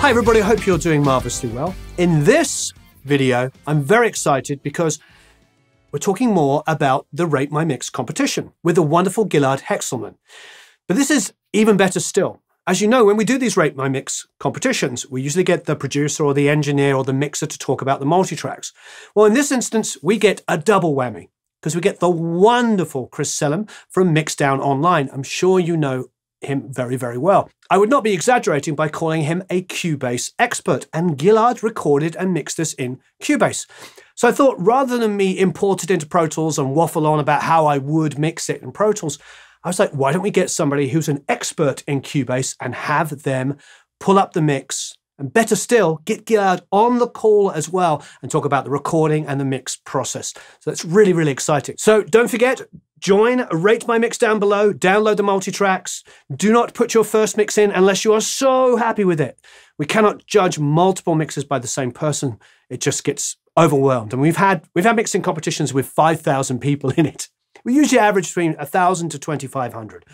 Hi everybody, I hope you're doing marvelously well. In this video, I'm very excited because we're talking more about the Rate My Mix competition with the wonderful Gilad Hekselman. But this is even better still. As you know, when we do these Rate My Mix competitions, we usually get the producer or the engineer or the mixer to talk about the multi-tracks. Well, in this instance, we get a double whammy because we get the wonderful Selim from Mixdown Online. I'm sure you know him very, very well. I would not be exaggerating by calling him a Cubase expert, and Gilad recorded and mixed this in Cubase. So I thought rather than me import it into Pro Tools and waffle on about how I would mix it in Pro Tools, I was like, why don't we get somebody who's an expert in Cubase and have them pull up the mix, and better still, get Gilad on the call as well and talk about the recording and the mix process. So that's really, really exciting. So don't forget, join Rate My Mix down below, download the multi-tracks. Do not put your first mix in unless you are so happy with it. We cannot judge multiple mixes by the same person. It just gets overwhelmed. And we've had mixing competitions with 5,000 people in it. We usually average between 1,000 to 2,500,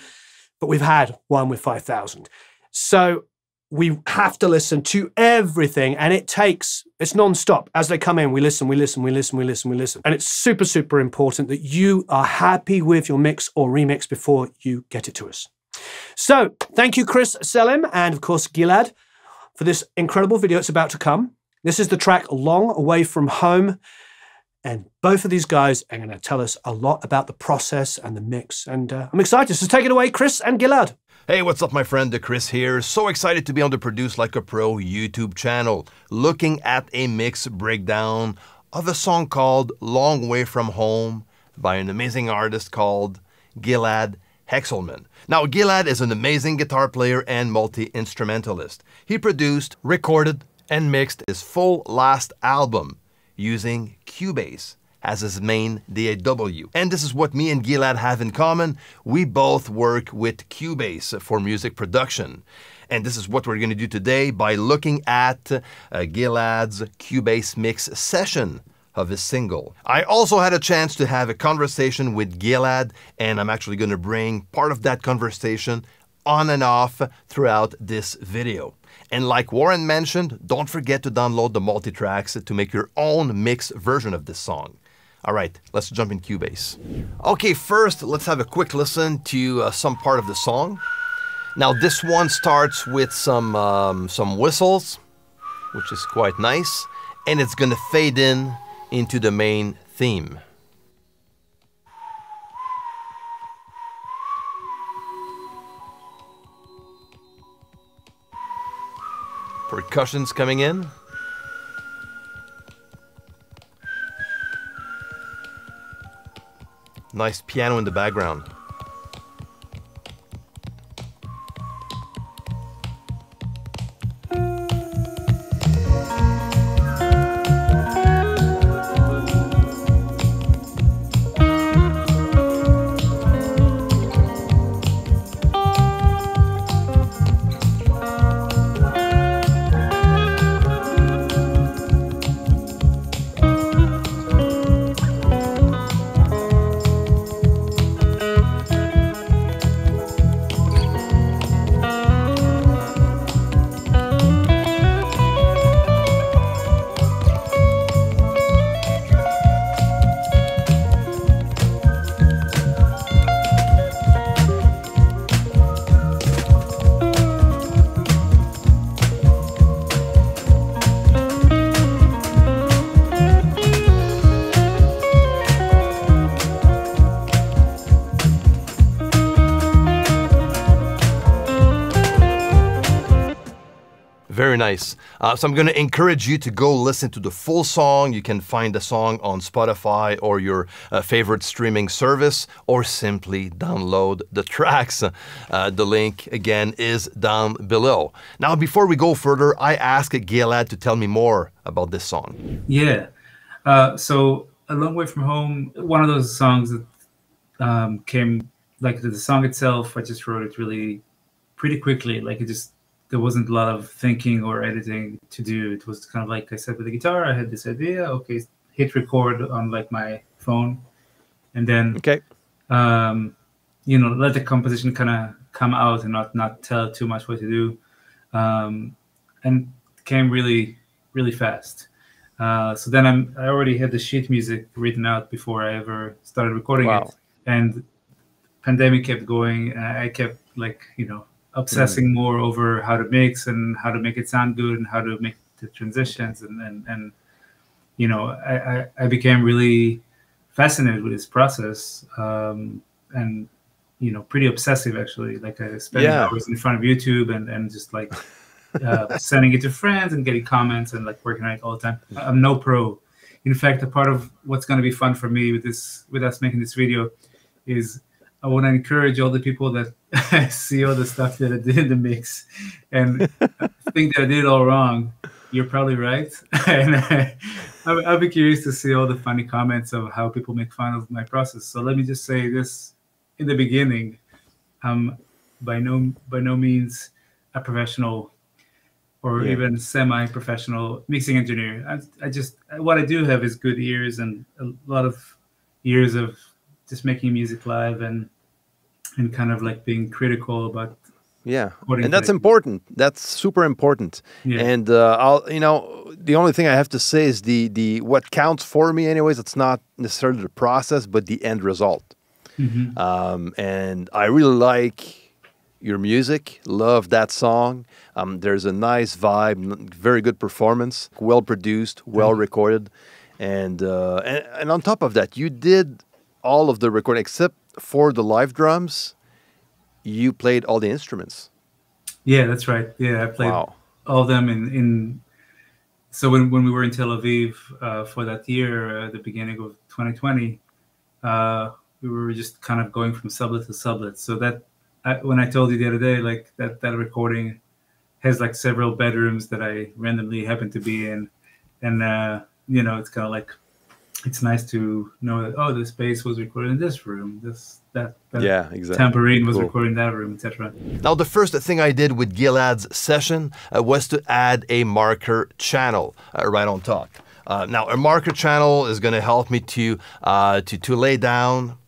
but we've had one with 5,000. So we have to listen to everything, and it's non-stop. As they come in, we listen. And it's super, super important that you are happy with your mix or remix before you get it to us. So thank you, Selim, and of course, Gilad, for this incredible video that's about to come. This is the track Long Away From Home. And both of these guys are going to tell us a lot about the process and the mix. And I'm excited. So take it away, Chris and Gilad. Hey, what's up, my friend? Chris here. So excited to be on the Produce Like a Pro YouTube channel, looking at a mix breakdown of a song called Long Way From Home by an amazing artist called Gilad Hekselman. Now, Gilad is an amazing guitar player and multi-instrumentalist. He produced, recorded, and mixed his full last album using Cubase as his main DAW. And this is what me and Gilad have in common. We both work with Cubase for music production. And this is what we're going to do today by looking at Gilad's Cubase mix session of his single. I also had a chance to have a conversation with Gilad, and I'm actually going to bring part of that conversation on and off throughout this video. And like Warren mentioned, don't forget to download the multi-tracks to make your own mix version of this song. All right, let's jump in Cubase. Okay, first, let's have a quick listen to some part of the song. Now, this one starts with some whistles, which is quite nice, and it's gonna fade in into the main theme. Percussion's coming in. Nice piano in the background. Very nice. So I'm going to encourage you to go listen to the full song. You can find the song on Spotify or your favorite streaming service, or simply download the tracks. The link, again, is down below. Now, before we go further, I asked Gilad to tell me more about this song. Yeah. So A Long Way From Home, one of those songs that came, like the song itself, I just wrote it really pretty quickly. Like there wasn't a lot of thinking or editing to do. It was kind of like I said with the guitar, I had this idea, okay, hit record on like my phone, and then you know, let the composition kind of come out and not tell too much what to do. And came really, really fast. So then I already had the sheet music written out before I ever started recording it, and pandemic kept going. I kept like, you know, obsessing more over how to mix and how to make it sound good and how to make the transitions, and you know, I became really fascinated with this process, and you know, pretty obsessive actually. Like I spent hours in front of YouTube and just like sending it to friends and getting comments and like working on it all the time. I'm no pro. In fact, a part of what's going to be fun for me with us making this video is I want to encourage all the people that see all the stuff that I did in the mix and think that I did it all wrong. You're probably right. And I'll be curious to see all the funny comments of how people make fun of my process. So let me just say this in the beginning. I'm by no means a professional or even semi-professional mixing engineer. What I do have is good ears and a lot of years of just making music live and kind of like being critical about and that's important. That's super important. And you know, the only thing I have to say is the what counts for me anyways, it's not necessarily the process but the end result. And I really like your music, love that song. There's a nice vibe, very good performance, well produced, well recorded, and on top of that, you did all of the recording except for the live drums. You played all the instruments. Yeah, that's right. Yeah, I played all of them in. So when we were in Tel Aviv for that year, the beginning of 2020, we were just kind of going from sublet to sublet. So that when I told you the other day, like that recording has like several bedrooms that I randomly happen to be in, and you know, it's kind of like, it's nice to know that this bass was recorded in this room, that exactly. Tambourine was recorded in that room, etc. Now, the first thing I did with Gilad's session was to add a marker channel right on top. Now, a marker channel is going to help me to lay down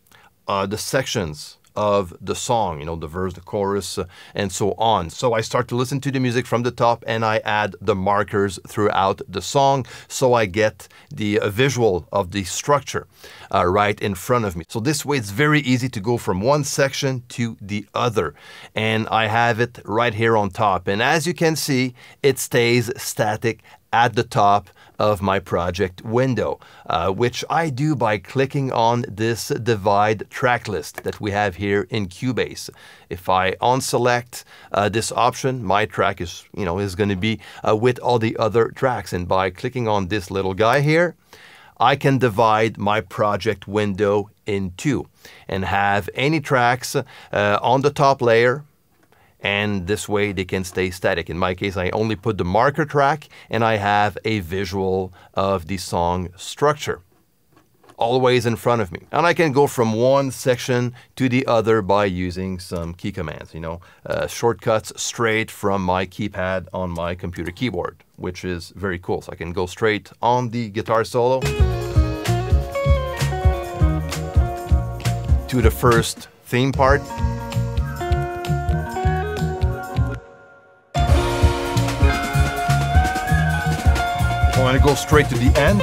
the sections of the song, you know, the verse, the chorus, and so on. So I start to listen to the music from the top and I add the markers throughout the song so I get the visual of the structure right in front of me. So this way it's very easy to go from one section to the other. And I have it right here on top. And as you can see, it stays static at the top of my project window, which I do by clicking on this divide track list that we have here in Cubase. If I unselect this option, my track is going to be with all the other tracks. And by clicking on this little guy here, I can divide my project window in two and have any tracks on the top layer, and this way they can stay static. In my case, I only put the marker track and I have a visual of the song structure always in front of me. And I can go from one section to the other by using some key commands, shortcuts straight from my keypad on my computer keyboard, which is very cool. So I can go straight on the guitar solo to the first theme part. I want to go straight to the end.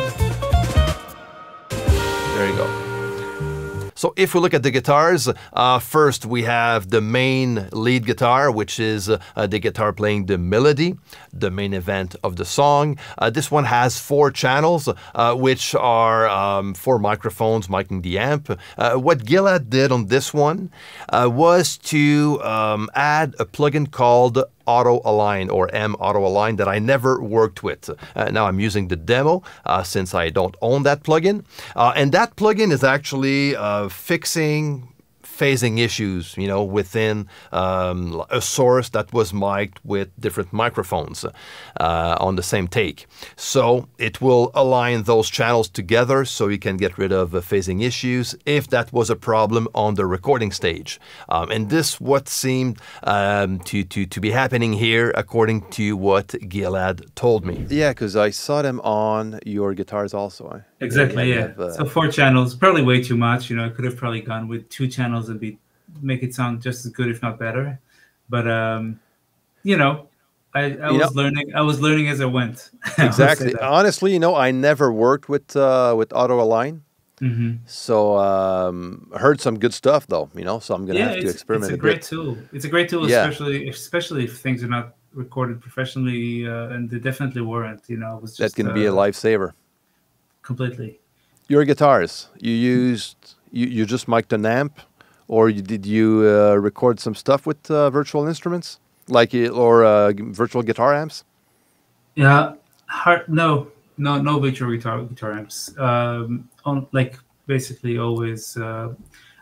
There you go. So if we look at the guitars, first we have the main lead guitar, which is the guitar playing the melody, the main event of the song. This one has 4 channels, which are 4 microphones miking the amp. What Gilad did on this one was to add a plugin called Auto Align, or M Auto Align, that I never worked with. Now I'm using the demo since I don't own that plugin. And that plugin is actually fixing phasing issues, within a source that was mic'd with different microphones on the same take. So it will align those channels together so you can get rid of phasing issues if that was a problem on the recording stage. And this what seemed to be happening here according to what Gilad told me. Yeah, because I saw them on your guitars also. Exactly, yeah. So 4 channels, probably way too much. I could have probably gone with 2 channels and make it sound just as good, if not better. But I You know, was learning as I went. I would say exactly. that. Honestly, I never worked with Auto Align, so heard some good stuff though. So I'm gonna Yeah, have to it's experiment a a great bit. tool. It's a great tool, Yeah, especially if things are not recorded professionally, and they definitely weren't. It was that just can be a lifesaver. completely. Your guitars, you just mic'd an amp, or did you record some stuff with virtual instruments, virtual guitar amps? Yeah, no virtual guitar amps. On like basically always.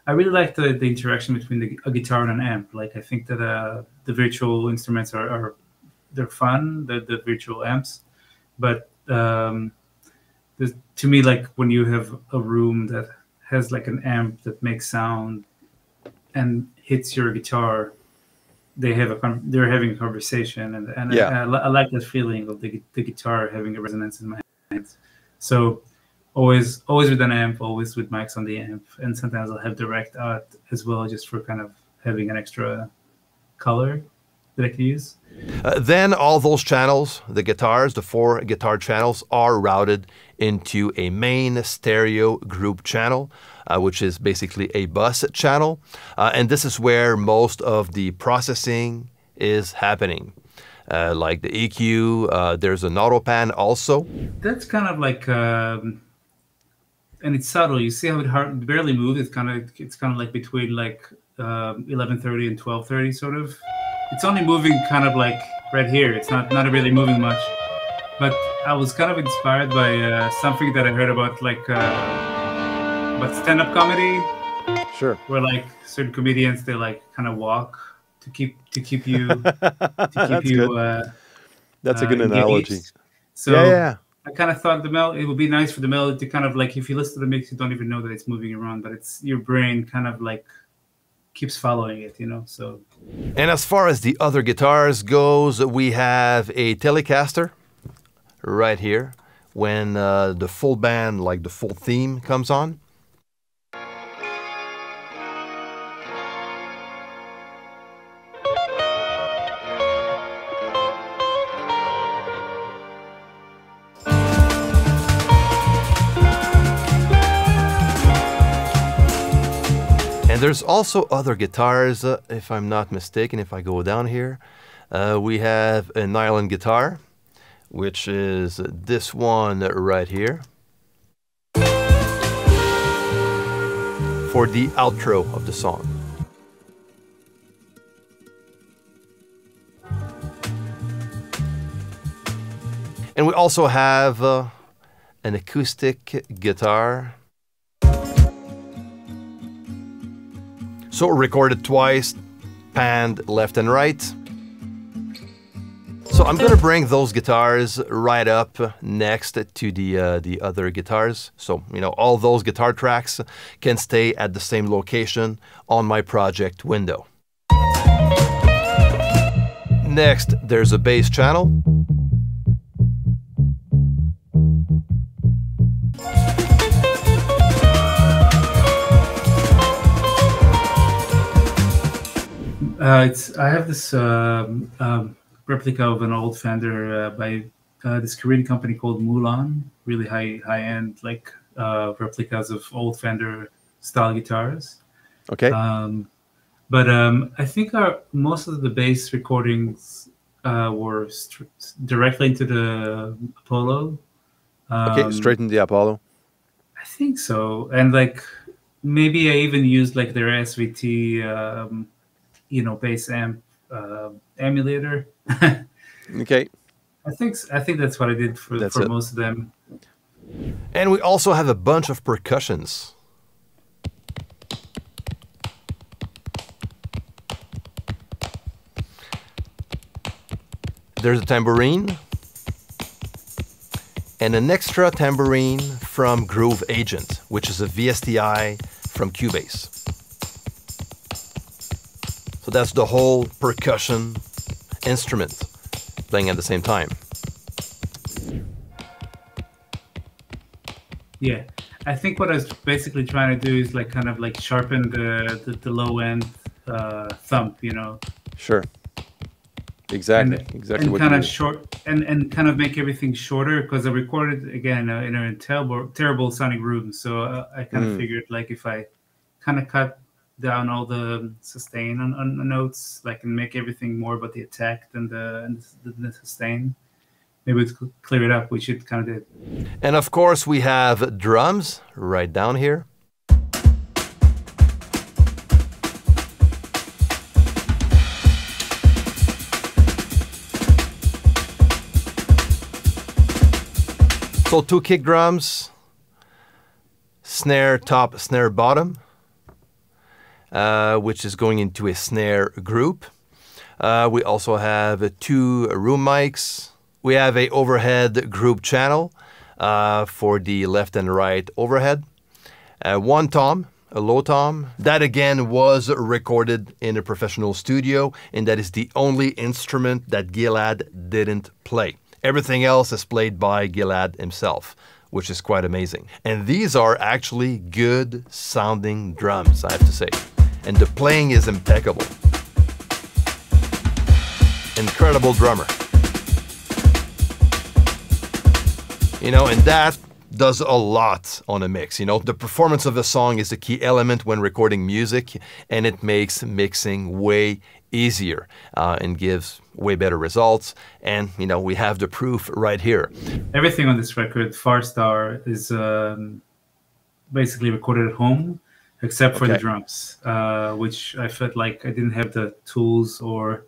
I really like the interaction between a guitar and an amp. Like I think that the virtual instruments are they're fun. The virtual amps, but to me, like when you have a room that has like an amp that makes sound and hits your guitar, they're having a conversation, and Yeah. I like that feeling of the guitar having a resonance in my hands. So always with an amp, always with mics on the amp, and sometimes I'll have direct out as well, just for kind of having an extra color that I can use. Then all those channels, the guitars, the 4 guitar channels, are routed into a main stereo group channel, which is basically a bus channel. And this is where most of the processing is happening. Like the EQ, there's an auto pan also. That's kind of like, and it's subtle. You see how it barely moves. It's kind of like between like 11:30 and 12:30, sort of. It's only moving kind of like right here. It's not really moving much. But I was kind of inspired by something that I heard about, like stand-up comedy, Sure. where like certain comedians, they like kind of walk to keep you That's good. That's a good analogy. engaged. So Yeah. I kind of thought it would be nice for the melody to kind of like, if you listen to the mix, you don't even know that it's moving around, but it's your brain kind of like keeps following it, So. And as far as the other guitars goes, we have a Telecaster right here when the full band, like the full theme, comes on. And there's also other guitars, if I'm not mistaken. If I go down here, we have a nylon guitar, which is this one right here, for the outro of the song. And we also have an acoustic guitar. So recorded twice, panned left and right. So I'm gonna bring those guitars right up next to the other guitars. So, all those guitar tracks can stay at the same location on my project window. Next, there's a bass channel. I have this replica of an old Fender by this Korean company called Mulan. Really high end, like replicas of old Fender style guitars. Okay. But I think most of the bass recordings were directly into the Apollo. Okay, straight in the Apollo. I think so, and like maybe I even used like their SVT. Bass amp emulator. Okay. I think that's what I did for most of them. And we also have a bunch of percussions. There's a tambourine and an extra tambourine from Groove Agent, which is a VSTi from Cubase. So that's the whole percussion instrument playing at the same time. Yeah, I think what I was basically trying to do is like kind of like sharpen the low end thump, Sure. Exactly, and, exactly and what kind you of mean. short and kind of make everything shorter, because I recorded again in a terrible sounding room. So I kind of figured, like, if I kind of cut down all the sustain on the notes, like, and make everything more about the attack than the sustain, maybe it could clear it up, which it kind of did. And of course, we have drums right down here. So 2 kick drums, snare top, snare bottom, which is going into a snare group. We also have 2 room mics. We have a overhead group channel for the left and right overhead. 1 tom, a low tom. That again was recorded in a professional studio, and that is the only instrument that Gilad didn't play. Everything else is played by Gilad himself, which is quite amazing. And these are actually good sounding drums, I have to say. And the playing is impeccable. Incredible drummer. You know, and that does a lot on a mix. You know, the performance of a song is a key element when recording music, and it makes mixing way easier and gives way better results. And, you know, we have the proof right here. Everything on this record, Farstar, is basically recorded at home, except for the drums, which I felt like I didn't have the tools or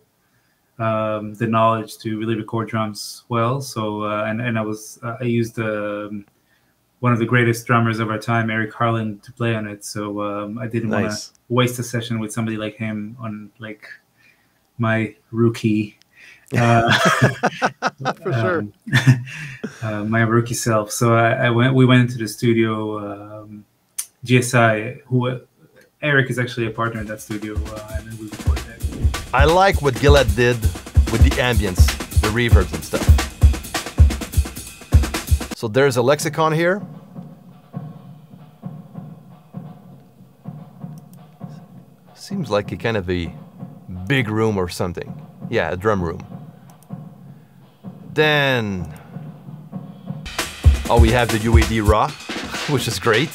the knowledge to really record drums well. So, and I used one of the greatest drummers of our time, Eric Harlan, to play on it. So I didn't want to waste a session with somebody like him on, like, my rookie, for sure, my rookie self. So we went into the studio, GSI, who Eric is actually a partner in that studio, and then we recorded it. I like what Gilad did with the ambience, the reverbs and stuff. So there's a lexicon here. Seems like a kind of a big room or something. Yeah, a drum room. Then, we have the UAD raw, which is great.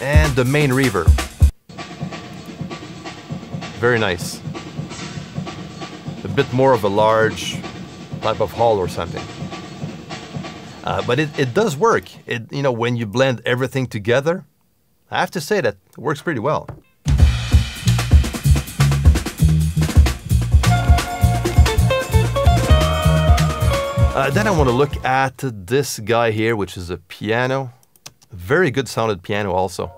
And the main reverb. Very nice. A bit more of a large type of hall or something. But it does work. You know, when you blend everything together, I have to say that it works pretty well. Then I want to look at this guy here, which is a piano. Very good sounded piano also.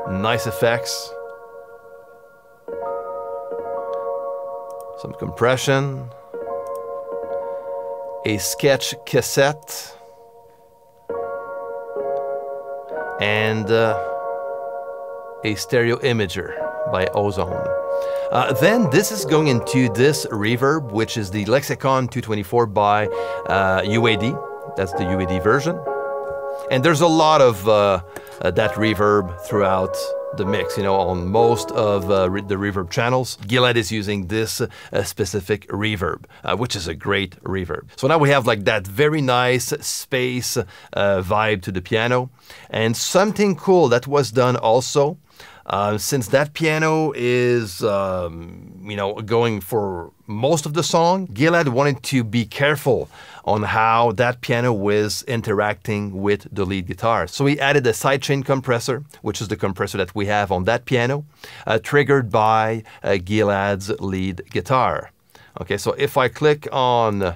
Nice effects. Some compression. A sketch cassette. And a stereo imager by Ozone. Then this is going into this reverb, which is the Lexicon 224 by UAD. That's the UAD version. And there's a lot of that reverb throughout the mix, you know, on most of the reverb channels. Gilad is using this specific reverb, which is a great reverb. So now we have like that very nice space vibe to the piano. And something cool that was done also, since that piano is, you know, going for most of the song, Gilad wanted to be careful on how that piano was interacting with the lead guitar. So he added a sidechain compressor, which is the compressor that we have on that piano, triggered by Gilad's lead guitar. Okay, so if I click on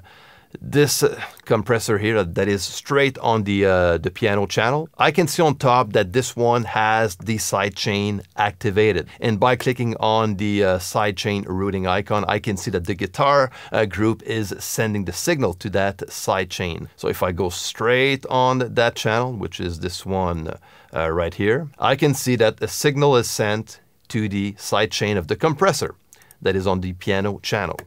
this compressor here that is straight on the piano channel, I can see on top that this one has the sidechain activated. And by clicking on the sidechain routing icon, I can see that the guitar group is sending the signal to that sidechain. So if I go straight on that channel, which is this one right here, I can see that a signal is sent to the sidechain of the compressor that is on the piano channel.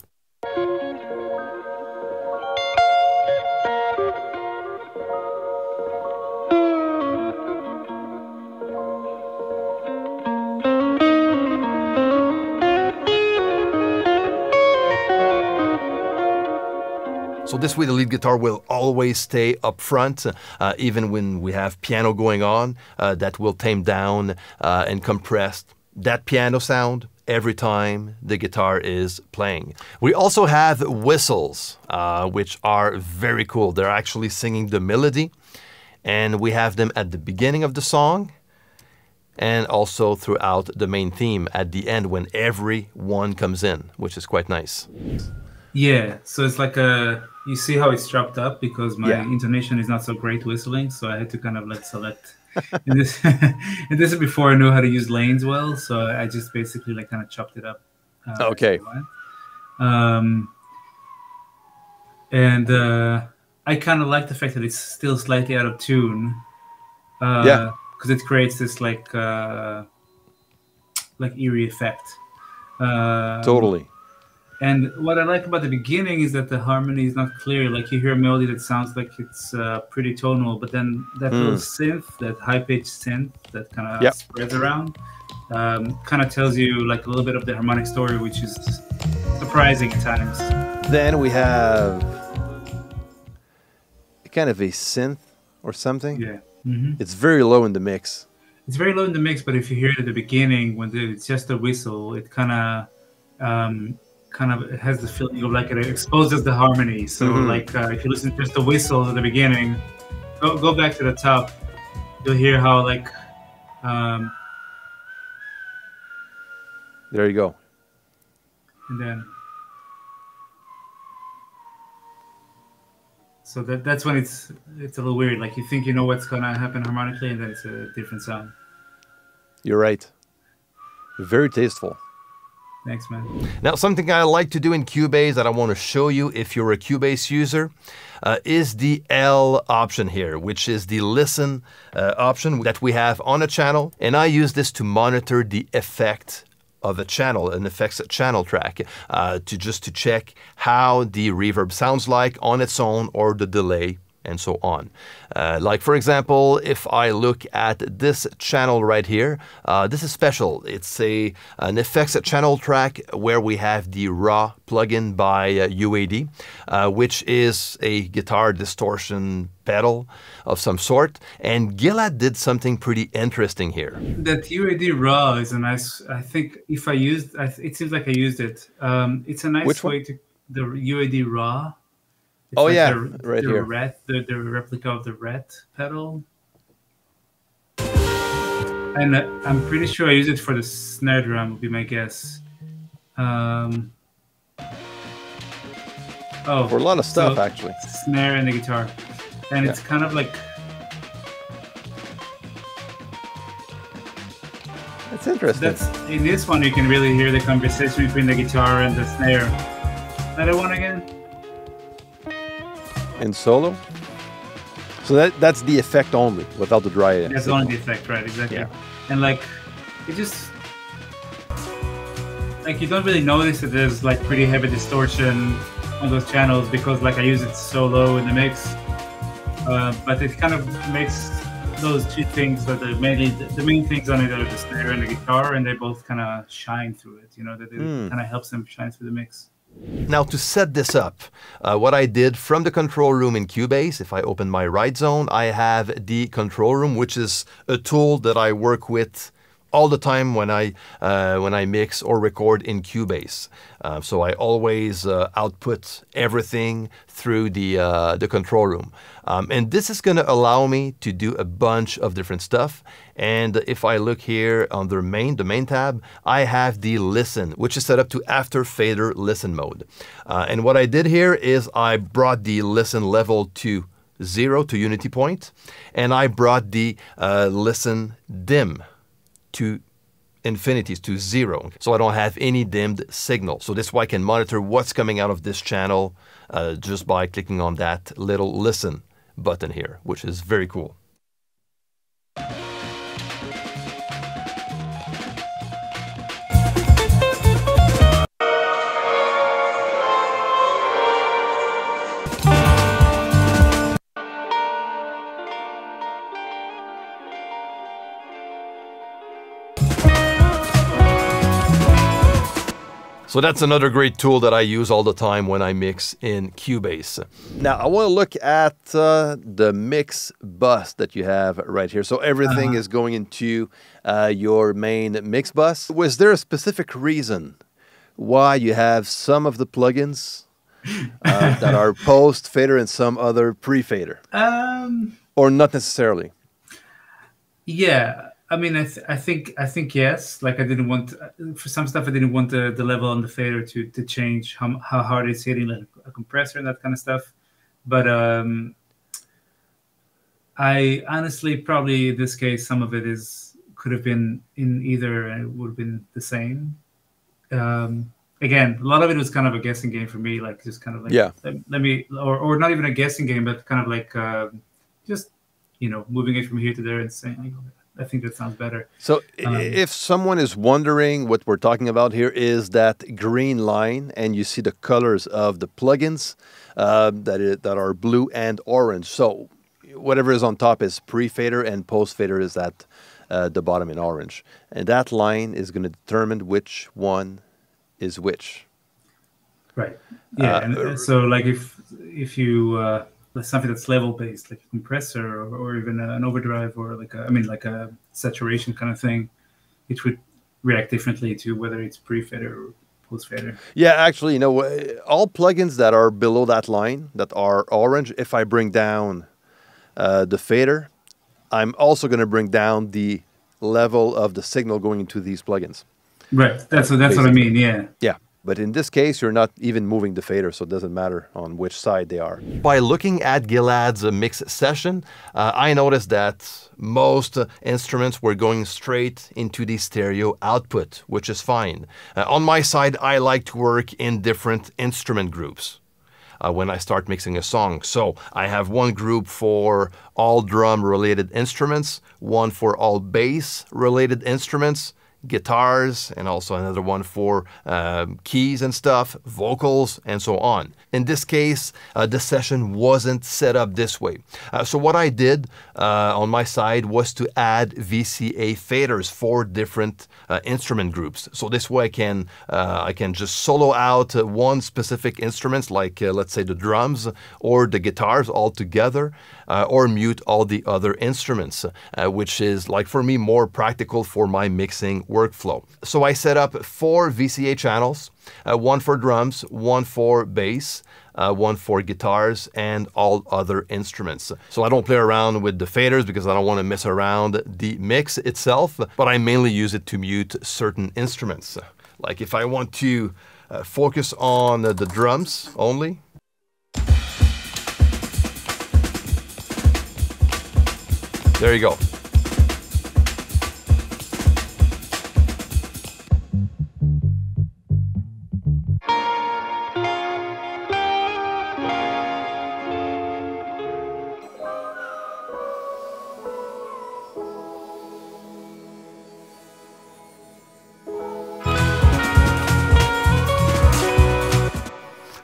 this way the lead guitar will always stay up front, even when we have piano going on, that will tame down and compress that piano sound every time the guitar is playing. We also have whistles, which are very cool. They're actually singing the melody, and we have them at the beginning of the song and also throughout the main theme at the end when everyone comes in, which is quite nice. Yeah, so it's like you see how it's chopped up because my intonation is not so great whistling, so I had to kind of like select. And this, and this is before I knew how to use lanes well, so I just basically like kind of chopped it up. Okay. And I kind of like the fact that it's still slightly out of tune. Because it creates this like eerie effect. Totally. And what I like about the beginning is that the harmony is not clear. Like you hear a melody that sounds like it's pretty tonal, but then that little synth, that high-pitched synth that kind of spreads around, kind of tells you like a little bit of the harmonic story, which is surprising at times. Then we have kind of a synth or something. Yeah. Mm-hmm. It's very low in the mix. It's very low in the mix, but if you hear it at the beginning, when it's just a whistle, it kind of it has the feeling of like it exposes the harmony. So like if you listen to just the whistle at the beginning, go back to the top, you'll hear how like there you go. And then so that's when it's a little weird. Like you think you know what's gonna happen harmonically, and then it's a different sound. You're right. Very tasteful. Thanks, man. Now, something I like to do in Cubase that I want to show you if you're a Cubase user is the L option here, which is the listen option that we have on a channel. And I use this to monitor the effect of a channel, an effects channel track, to check how the reverb sounds like on its own or the delay and so on. Like for example, if I look at this channel right here, this is special. It's an effects channel track where we have the raw plugin by UAD, which is a guitar distortion pedal of some sort. And Gilad did something pretty interesting here. That UAD raw is a nice, I think if I used, it seems like I used it. It's a nice way to, the UAD raw. It's right here. The replica of the ret pedal. And I'm pretty sure I use it for the snare drum, would be my guess. For a lot of stuff, actually. Snare and the guitar. And it's kind of like... That's interesting. In this one, you can really hear the conversation between the guitar and the snare. That one again? In solo? So that's the effect only, without the dry end. That's only the effect, right? Exactly. Yeah. And like, it just... Like, you don't really notice that there's like pretty heavy distortion on those channels because like I use it so low in the mix. But it kind of makes those two things that the main things on it are the snare and the guitar, and they both kind of shine through it, you know, that it kind of helps them shine through the mix. Now to set this up, what I did from the control room in Cubase, if I open my right zone, I have the control room, which is a tool that I work with all the time when I mix or record in Cubase. So I always output everything through the control room. And this is going to allow me to do a bunch of different stuff. And if I look here on the main tab, I have the listen, which is set up to after fader listen mode. And what I did here is I brought the listen level to 0 to unity point, and I brought the listen dim to infinities, to 0. So I don't have any dimmed signal. So this way I can monitor what's coming out of this channel just by clicking on that little listen button here, which is very cool. So that's another great tool that I use all the time when I mix in Cubase. Now, I want to look at the mix bus that you have right here. So everything is going into your main mix bus. Was there a specific reason why you have some of the plugins that are post-fader and some other pre-fader? Or not necessarily? Yeah. I mean, I think yes. Like I didn't want for some stuff. I didn't want the level on the fader to change how hard it's hitting like a compressor and that kind of stuff. But I honestly probably in this case some of it could have been in either and it would have been the same. Again, a lot of it was kind of a guessing game for me. Like just kind of like let me or not even a guessing game, but kind of like just moving it from here to there and saying like, I think that sounds better. So if someone is wondering what we're talking about here is that green line and you see the colors of the plugins that are blue and orange. So whatever is on top is pre-fader and post-fader is at the bottom in orange. And that line is going to determine which one is which. Right. Yeah. And so like if you... something that's level based, like a compressor or even an overdrive or like a saturation kind of thing, it would react differently to whether it's pre-fader or post-fader. Yeah, actually, all plugins that are below that line that are orange, if I bring down the fader, I'm also going to bring down the level of the signal going into these plugins. Right. That's what I mean. Yeah. Yeah. But in this case, you're not even moving the fader, so it doesn't matter on which side they are. By looking at Gilad's mix session, I noticed that most instruments were going straight into the stereo output, which is fine. On my side, I like to work in different instrument groups when I start mixing a song. So I have one group for all drum-related instruments, one for all bass-related instruments, guitars, and also another one for keys and stuff, vocals, and so on. In this case, the session wasn't set up this way. So what I did on my side was to add VCA faders for different instrument groups. So this way I can just solo out one specific instrument, like let's say the drums or the guitars all together, or mute all the other instruments, which is like for me more practical for my mixing workflow. So I set up 4 VCA channels, one for drums, one for bass, one for guitars, and all other instruments. So I don't play around with the faders because I don't want to mess around the mix itself, but I mainly use it to mute certain instruments. Like if I want to focus on the drums only, there you go.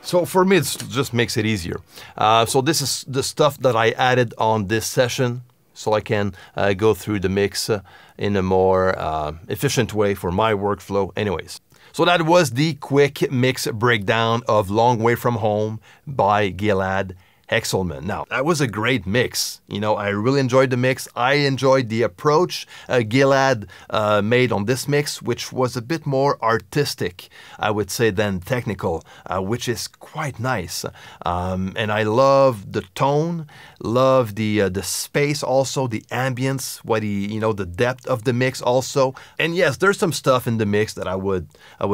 So for me, it just makes it easier. So this is the stuff that I added on this session, so I can go through the mix in a more efficient way for my workflow anyways. So that was the quick mix breakdown of Long Way From Home by Gilad Hekselman. Now, that was a great mix. I really enjoyed the mix. I enjoyed the approach Gilad made on this mix, which was a bit more artistic, I would say, than technical, which is quite nice. And I love the tone, love the space also, the ambience, the depth of the mix also. And yes, there's some stuff in the mix that I would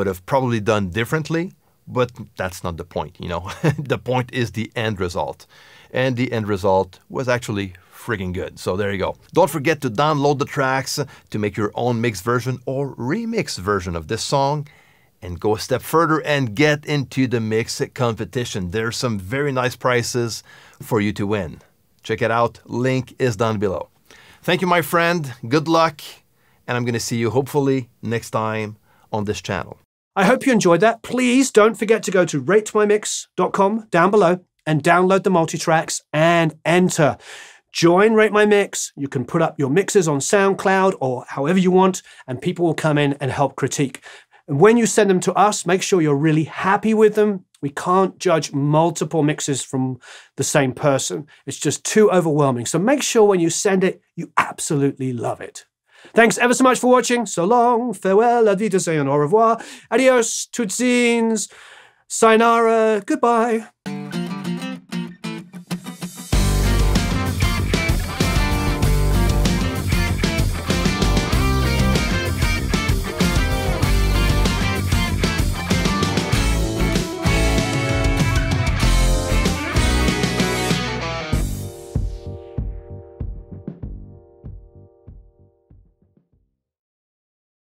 have probably done differently. But that's not the point, The point is the end result. And the end result was actually friggin' good. So there you go. Don't forget to download the tracks to make your own mix version or remix version of this song. And go a step further and get into the mix competition. There's some very nice prizes for you to win. Check it out. Link is down below. Thank you, my friend. Good luck. And I'm going to see you hopefully next time on this channel. I hope you enjoyed that. Please don't forget to go to ratemymix.com down below and download the multi-tracks and enter. Join Rate My Mix. You can put up your mixes on SoundCloud or however you want, and people will come in and help critique. And when you send them to us, make sure you're really happy with them. We can't judge multiple mixes from the same person. It's just too overwhelming. So make sure when you send it, you absolutely love it. Thanks ever so much for watching. So long, farewell, ad wiedersehen, au revoir, adios, tutsins, sayonara, goodbye.